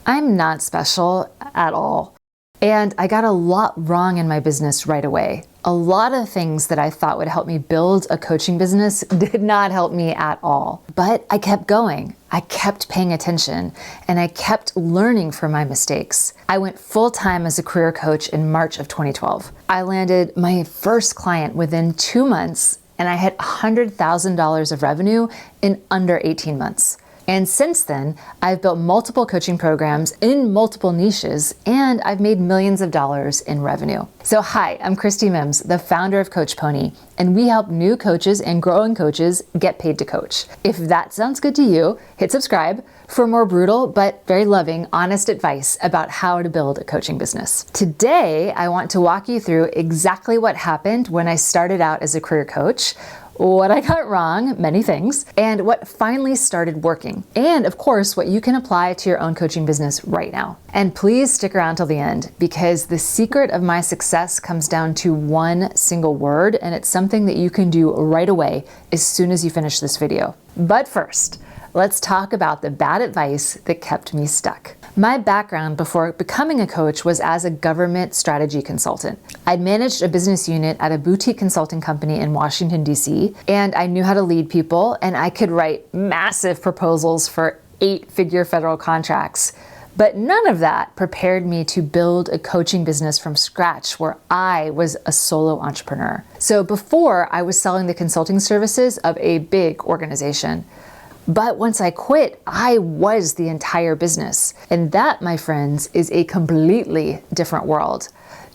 I'm not special at all. And I got a lot wrong in my business right away. A lot of things that I thought would help me build a coaching business did not help me at all. But I kept going. I kept paying attention and I kept learning from my mistakes. I went full-time as a career coach in March of 2012. I landed my first client within 2 months and I hit $100,000 of revenue in under 18 months. And since then, I've built multiple coaching programs in multiple niches, and I've made millions of dollars in revenue. So hi, I'm Christie Mims, the founder of Coach Pony, and we help new coaches and growing coaches get paid to coach. If that sounds good to you, hit subscribe for more brutal but very loving, honest advice about how to build a coaching business. Today, I want to walk you through exactly what happened when I started out as a career coach, what I got wrong, many things, and what finally started working. And of course, what you can apply to your own coaching business right now. And please stick around till the end because the secret of my success comes down to one single word, and it's something that you can do right away as soon as you finish this video. But first, let's talk about the bad advice that kept me stuck. My background before becoming a coach was as a government strategy consultant. I'd managed a business unit at a boutique consulting company in Washington, D.C., and I knew how to lead people, and I could write massive proposals for 8-figure federal contracts. But none of that prepared me to build a coaching business from scratch where I was a solo entrepreneur. So before, I was selling the consulting services of a big organization. But once I quit, I was the entire business. And that, my friends, is a completely different world.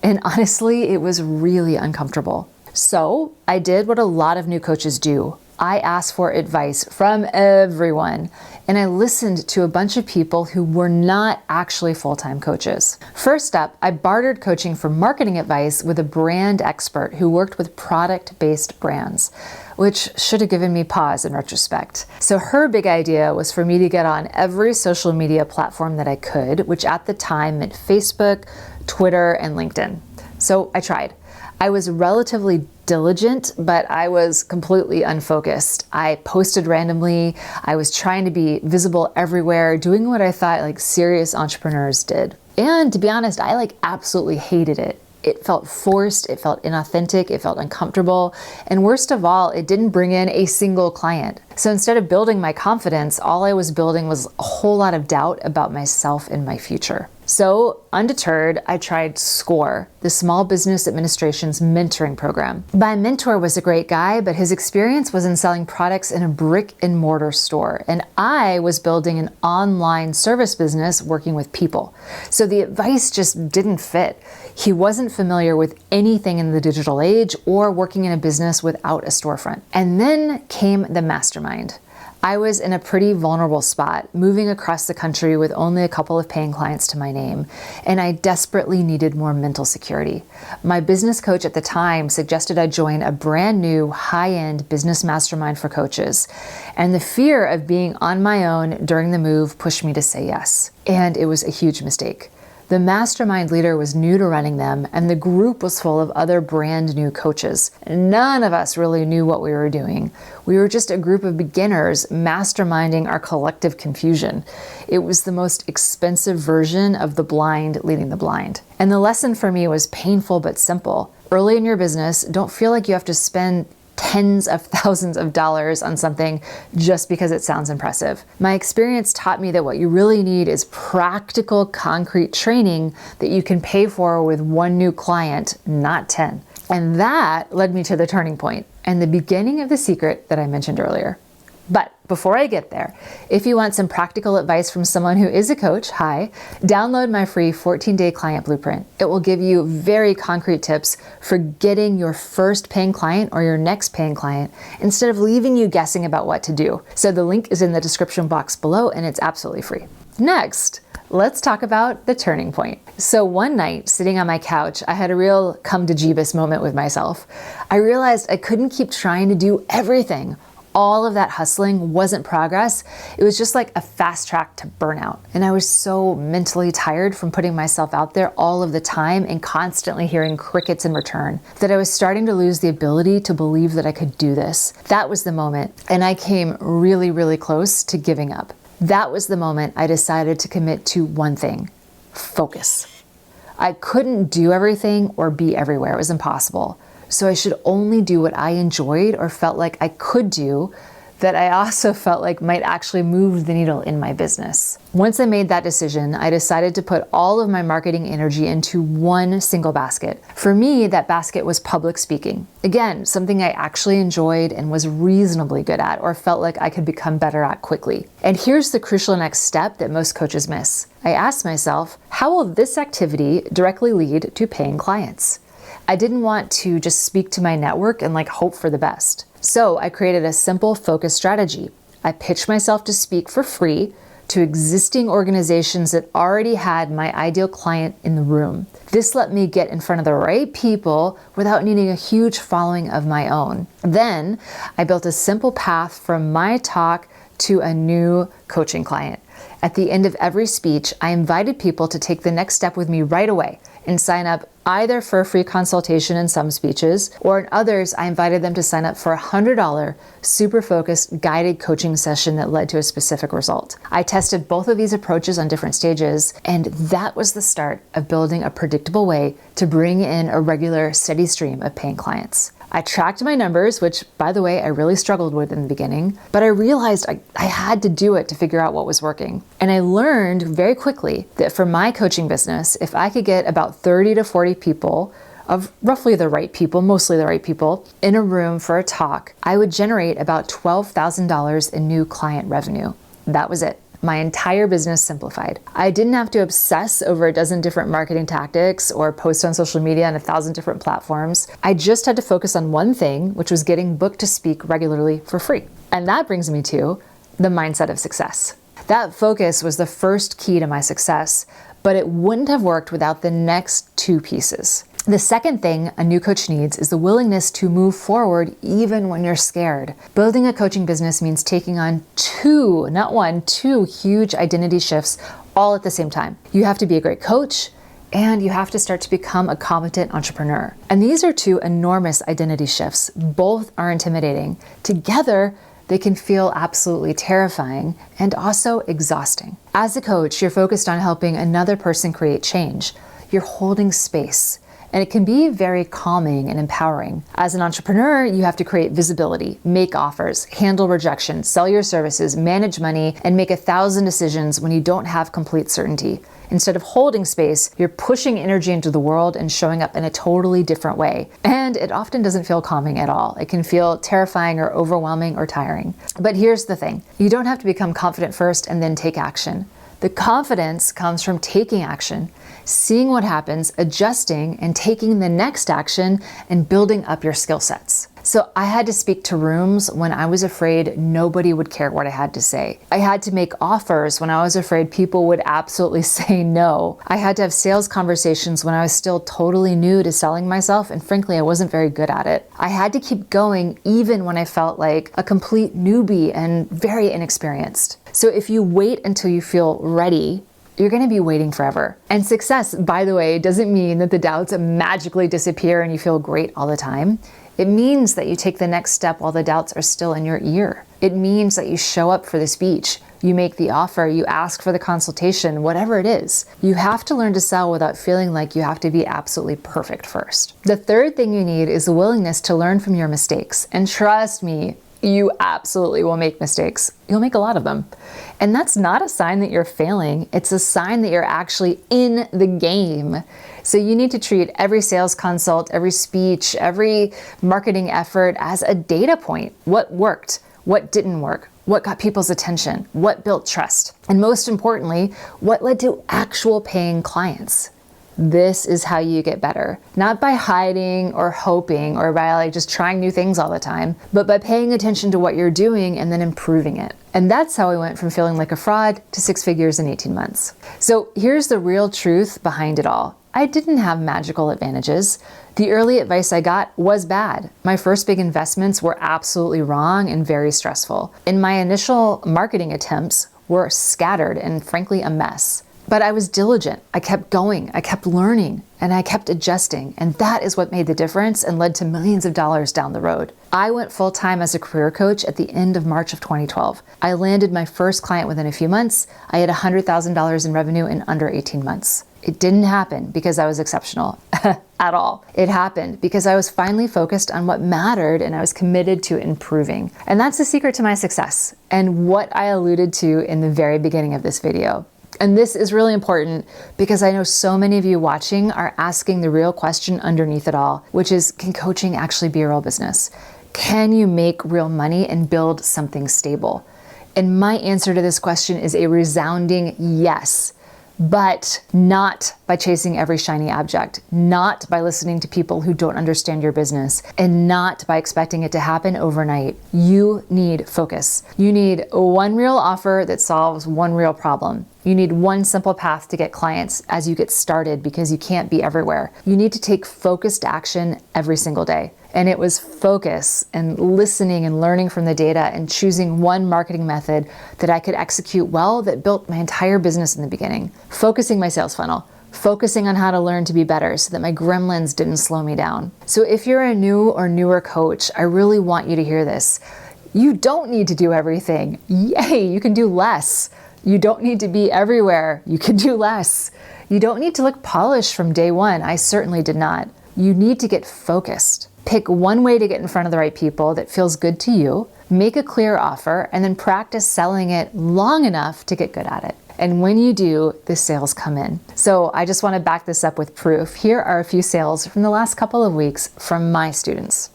And honestly, it was really uncomfortable. So I did what a lot of new coaches do. I asked for advice from everyone, and I listened to a bunch of people who were not actually full-time coaches. First up, I bartered coaching for marketing advice with a brand expert who worked with product-based brands, which should have given me pause in retrospect. So her big idea was for me to get on every social media platform that I could, which at the time meant Facebook, Twitter, and LinkedIn. So I tried. I was relatively diligent, but I was completely unfocused. I posted randomly. I was trying to be visible everywhere, doing what I thought like serious entrepreneurs did. And to be honest, I absolutely hated it. It felt forced, it felt inauthentic, it felt uncomfortable, and worst of all, it didn't bring in a single client. So instead of building my confidence, all I was building was a whole lot of doubt about myself and my future. So, undeterred, I tried SCORE, the Small Business Administration's mentoring program. My mentor was a great guy, but his experience was in selling products in a brick and mortar store, and I was building an online service business working with people. So the advice just didn't fit. He wasn't familiar with anything in the digital age or working in a business without a storefront. And then came the mastermind. I was in a pretty vulnerable spot, moving across the country with only a couple of paying clients to my name, and I desperately needed more mental security. My business coach at the time suggested I join a brand new high-end business mastermind for coaches, and the fear of being on my own during the move pushed me to say yes, and it was a huge mistake. The mastermind leader was new to running them, and the group was full of other brand new coaches. None of us really knew what we were doing. We were just a group of beginners masterminding our collective confusion. It was the most expensive version of the blind leading the blind. And the lesson for me was painful but simple. Early in your business, don't feel like you have to spend tens of thousands of dollars on something just because it sounds impressive. My experience taught me that what you really need is practical, concrete training that you can pay for with one new client, not 10. And that led me to the turning point and the beginning of the secret that I mentioned earlier. But before I get there, if you want some practical advice from someone who is a coach, download my free 14-day client blueprint. It will give you very concrete tips for getting your first paying client or your next paying client instead of leaving you guessing about what to do. So the link is in the description box below and it's absolutely free. Next, let's talk about the turning point. So one night, sitting on my couch, I had a real come to Jeebus moment with myself. I realized I couldn't keep trying to do everything. All of that hustling wasn't progress. It was just like a fast track to burnout. And I was so mentally tired from putting myself out there all of the time and constantly hearing crickets in return that I was starting to lose the ability to believe that I could do this. That was the moment. And I came really, really close to giving up. That was the moment I decided to commit to one thing: focus. I couldn't do everything or be everywhere. It was impossible. So I should only do what I enjoyed or felt like I could do, that I also felt like might actually move the needle in my business. Once I made that decision, I decided to put all of my marketing energy into one single basket. For me, that basket was public speaking. Again, something I actually enjoyed and was reasonably good at, or felt like I could become better at quickly. And here's the crucial next step that most coaches miss. I asked myself, how will this activity directly lead to paying clients? I didn't want to just speak to my network and hope for the best. So I created a simple focus strategy. I pitched myself to speak for free to existing organizations that already had my ideal client in the room. This let me get in front of the right people without needing a huge following of my own. Then I built a simple path from my talk to a new coaching client. At the end of every speech, I invited people to take the next step with me right away and sign up either for a free consultation in some speeches, or in others, I invited them to sign up for a $100 super focused guided coaching session that led to a specific result. I tested both of these approaches on different stages, and that was the start of building a predictable way to bring in a regular, steady stream of paying clients. I tracked my numbers, which, by the way, I really struggled with in the beginning, but I realized I had to do it to figure out what was working. And I learned very quickly that for my coaching business, if I could get about 30 to 40 people, of roughly the right people, mostly the right people, in a room for a talk, I would generate about $12,000 in new client revenue. That was it. My entire business simplified. I didn't have to obsess over a dozen different marketing tactics or post on social media on 1,000 different platforms. I just had to focus on one thing, which was getting booked to speak regularly for free. And that brings me to the mindset of success. That focus was the first key to my success, but it wouldn't have worked without the next two pieces. The second thing a new coach needs is the willingness to move forward even when you're scared. Building a coaching business means taking on two huge identity shifts all at the same time. You have to be a great coach, and you have to start to become a competent entrepreneur. And these are two enormous identity shifts. Both are intimidating. Together, they can feel absolutely terrifying and also exhausting. As a coach, you're focused on helping another person create change. You're holding space. And it can be very calming and empowering. As an entrepreneur, you have to create visibility, make offers, handle rejection, sell your services, manage money, and make 1,000 decisions when you don't have complete certainty. Instead of holding space, you're pushing energy into the world and showing up in a totally different way. And it often doesn't feel calming at all. It can feel terrifying or overwhelming or tiring. But here's the thing. You don't have to become confident first and then take action. The confidence comes from taking action, seeing what happens, adjusting, and taking the next action and building up your skill sets. So I had to speak to rooms when I was afraid nobody would care what I had to say. I had to make offers when I was afraid people would absolutely say no. I had to have sales conversations when I was still totally new to selling myself, and frankly, I wasn't very good at it. I had to keep going even when I felt like a complete newbie and very inexperienced. So if you wait until you feel ready, you're going to be waiting forever. And success, by the way, doesn't mean that the doubts magically disappear and you feel great all the time. It means that you take the next step while the doubts are still in your ear. It means that you show up for the speech, you make the offer, you ask for the consultation, whatever it is. You have to learn to sell without feeling like you have to be absolutely perfect first. The third thing you need is the willingness to learn from your mistakes. And trust me, you absolutely will make mistakes. You'll make a lot of them. And that's not a sign that you're failing. It's a sign that you're actually in the game. So you need to treat every sales consult, every speech, every marketing effort as a data point. What worked? What didn't work? What got people's attention? What built trust? And most importantly, what led to actual paying clients? This is how you get better. Not by hiding or hoping or by just trying new things all the time, but by paying attention to what you're doing and then improving it. And that's how I went from feeling like a fraud to 6 figures in 18 months. So here's the real truth behind it all. I didn't have magical advantages. The early advice I got was bad. My first big investments were absolutely wrong and very stressful. And my initial marketing attempts were scattered and frankly a mess. But I was diligent. I kept going, I kept learning, and I kept adjusting. And that is what made the difference and led to millions of dollars down the road. I went full-time as a career coach at the end of March of 2012. I landed my first client within a few months. I had $100,000 in revenue in under 18 months. It didn't happen because I was exceptional at all. It happened because I was finally focused on what mattered and I was committed to improving. And that's the secret to my success and what I alluded to in the very beginning of this video. And this is really important because I know so many of you watching are asking the real question underneath it all, which is, can coaching actually be a real business? Can you make real money and build something stable? And my answer to this question is a resounding yes. But not by chasing every shiny object, not by listening to people who don't understand your business, and not by expecting it to happen overnight. You need focus. You need one real offer that solves one real problem. You need one simple path to get clients as you get started because you can't be everywhere. You need to take focused action every single day. And it was focus and listening and learning from the data and choosing one marketing method that I could execute well that built my entire business in the beginning. Focusing my sales funnel, focusing on how to learn to be better so that my gremlins didn't slow me down. So if you're a new or newer coach, I really want you to hear this. You don't need to do everything. Yay, you can do less. You don't need to be everywhere. You can do less. You don't need to look polished from day one. I certainly did not. You need to get focused. Pick one way to get in front of the right people that feels good to you, make a clear offer, and then practice selling it long enough to get good at it. And when you do, the sales come in. So I just want to back this up with proof. Here are a few sales from the last couple of weeks from my students.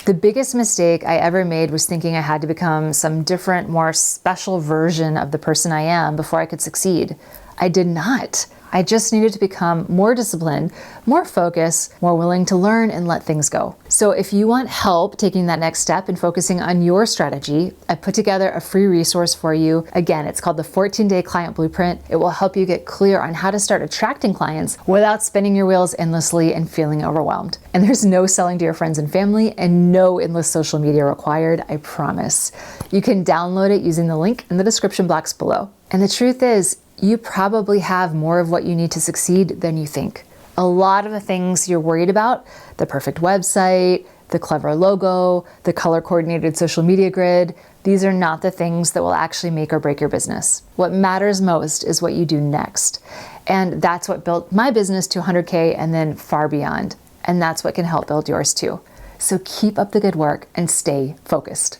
The biggest mistake I ever made was thinking I had to become some different, more special version of the person I am before I could succeed. I did not. I just needed to become more disciplined, more focused, more willing to learn and let things go. So if you want help taking that next step and focusing on your strategy, I put together a free resource for you. Again, it's called the 14-Day Client Blueprint. It will help you get clear on how to start attracting clients without spinning your wheels endlessly and feeling overwhelmed. And there's no selling to your friends and family and no endless social media required, I promise. You can download it using the link in the description box below. And the truth is, you probably have more of what you need to succeed than you think. A lot of the things you're worried about, the perfect website, the clever logo, the color-coordinated social media grid, these are not the things that will actually make or break your business. What matters most is what you do next. And that's what built my business to 100K and then far beyond. And that's what can help build yours too. So keep up the good work and stay focused.